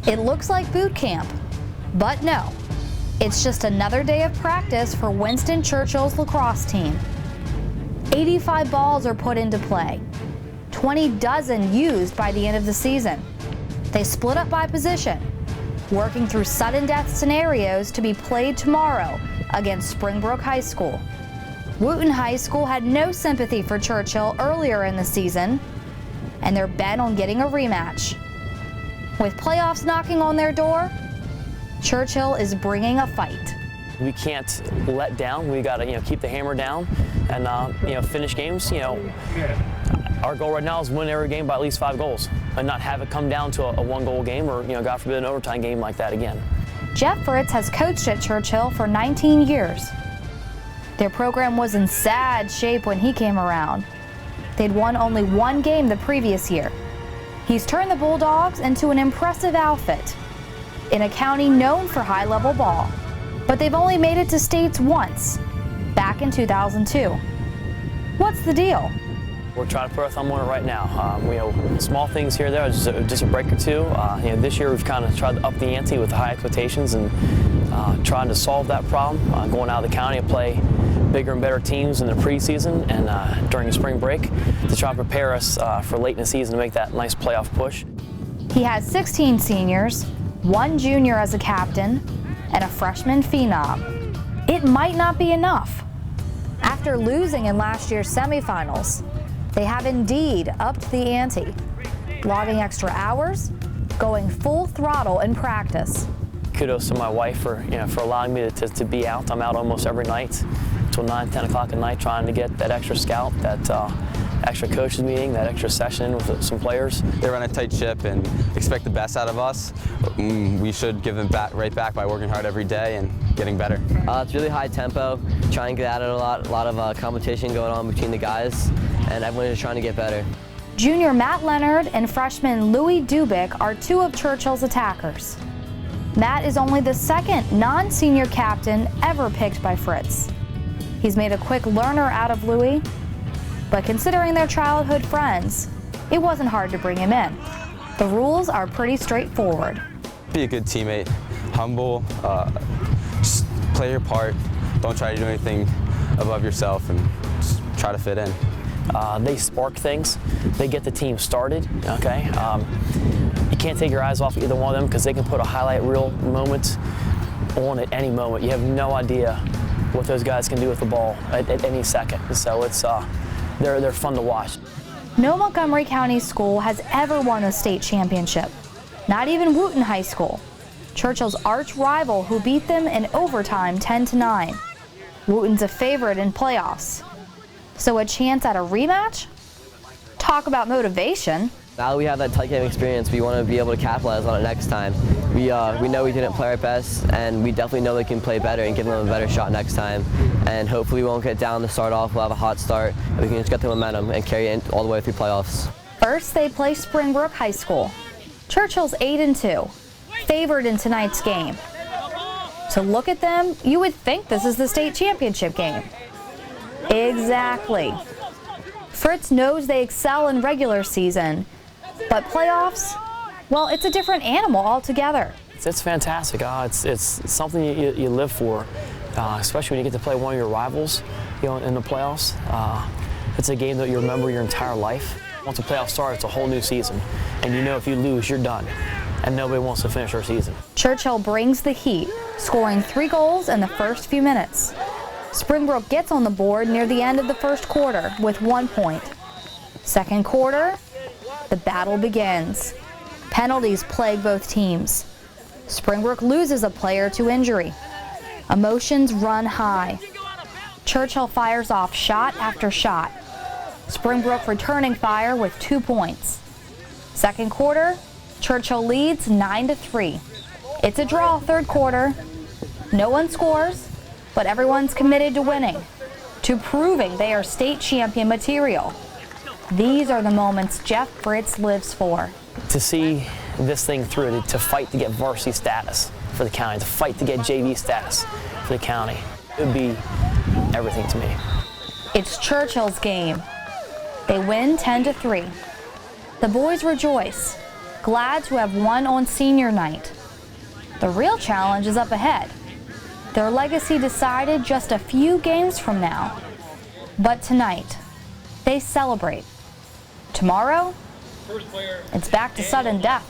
It looks like boot camp, but no. It's just another day of practice for Winston Churchill's lacrosse team. 85 balls are put into play, 20 dozen used by the end of the season. They split up by position, working through sudden death scenarios to be played tomorrow against Springbrook High School. Wootton High School had no sympathy for Churchill earlier in the season, and they're bent on getting a rematch. With playoffs knocking on their door, Churchill is bringing a fight. We can't let down. We got to, keep the hammer down and, finish games. Our goal right now is win every game by at least 5 goals and not have it come down to a 1-goal game or, God forbid, an overtime game like that again. Jeff Fritz has coached at Churchill for 19 years. Their program was in sad shape when he came around. They'd won only 1 game the previous year. He's turned the Bulldogs into an impressive outfit in a county known for high-level ball. But they've only made it to states once, back in 2002. What's the deal? We're trying to put our thumb on it right now. Small things here or there, just a break or two. This year we've kind of tried to up the ante with the high expectations and trying to solve that problem. Going out of the county to play bigger and better teams in the preseason and during the spring break to try and prepare us for late in the season to make that nice playoff push. He has 16 seniors, 1 junior as a captain, and a freshman phenom. It might not be enough. After losing in last year's semifinals, they have indeed upped the ante, logging extra hours, going full throttle in practice. Kudos to my wife for allowing me to be out. I'm out almost every night until 9, 10 o'clock at night trying to get that extra scout, that extra coaches meeting, that extra session with some players. They run a tight ship and expect the best out of us. We should give them right back by working hard every day and getting better. It's really high tempo, trying to get at it a lot of competition going on between the guys, and everyone is trying to get better. Junior Matt Leonard and freshman Louis Dubik are 2 of Churchill's attackers. Matt is only the 2nd non-senior captain ever picked by Fritz. He's made a quick learner out of Louis, but considering their childhood friends, it wasn't hard to bring him in. The rules are pretty straightforward. Be a good teammate, humble, just play your part. Don't try to do anything above yourself and just try to fit in. They spark things. They get the team started, okay? You can't take your eyes off either one of them because they can put a highlight reel moment on at any moment. You have no idea what those guys can do with the ball at any second. So they're fun to watch. No Montgomery County school has ever won a state championship. Not even Wootton High School, Churchill's arch rival who beat them in overtime 10-9. Wootton's a favorite in playoffs. So a chance at a rematch? Talk about motivation. Now that we have that tight game experience, we want to be able to capitalize on it next time. We know we didn't play our best, and we definitely know they can play better and give them a better shot next time. And hopefully we won't get down to start off, we'll have a hot start, and we can just get the momentum and carry it all the way through playoffs. First, they play Springbrook High School. Churchill's 8-2, favored in tonight's game. To look at them, you would think this is the state championship game. Exactly. Fritz knows they excel in regular season, but playoffs, well, it's a different animal altogether. It's fantastic. It's something you live for, especially when you get to play one of your rivals, in the playoffs. It's a game that you remember your entire life. Once the playoffs start, it's a whole new season, and if you lose, you're done, and nobody wants to finish their season. Churchill brings the heat, scoring 3 goals in the first few minutes. Springbrook gets on the board near the end of the first quarter with 1 point. Second quarter, the battle begins. Penalties plague both teams. Springbrook loses a player to injury. Emotions run high. Churchill fires off shot after shot. Springbrook returning fire with 2 points. Second quarter, Churchill leads 9-3. It's a draw third quarter. No one scores, but everyone's committed to winning, to proving they are state champion material. These are the moments Jeff Fritz lives for. To see this thing through, to fight to get varsity status for the county, to fight to get JV status for the county, it would be everything to me. It's Churchill's game. They win 10-3. The boys rejoice. glad to have won on senior night. The real challenge is up ahead. Their legacy decided just a few games from now. But tonight, they celebrate. Tomorrow, it's back to sudden death.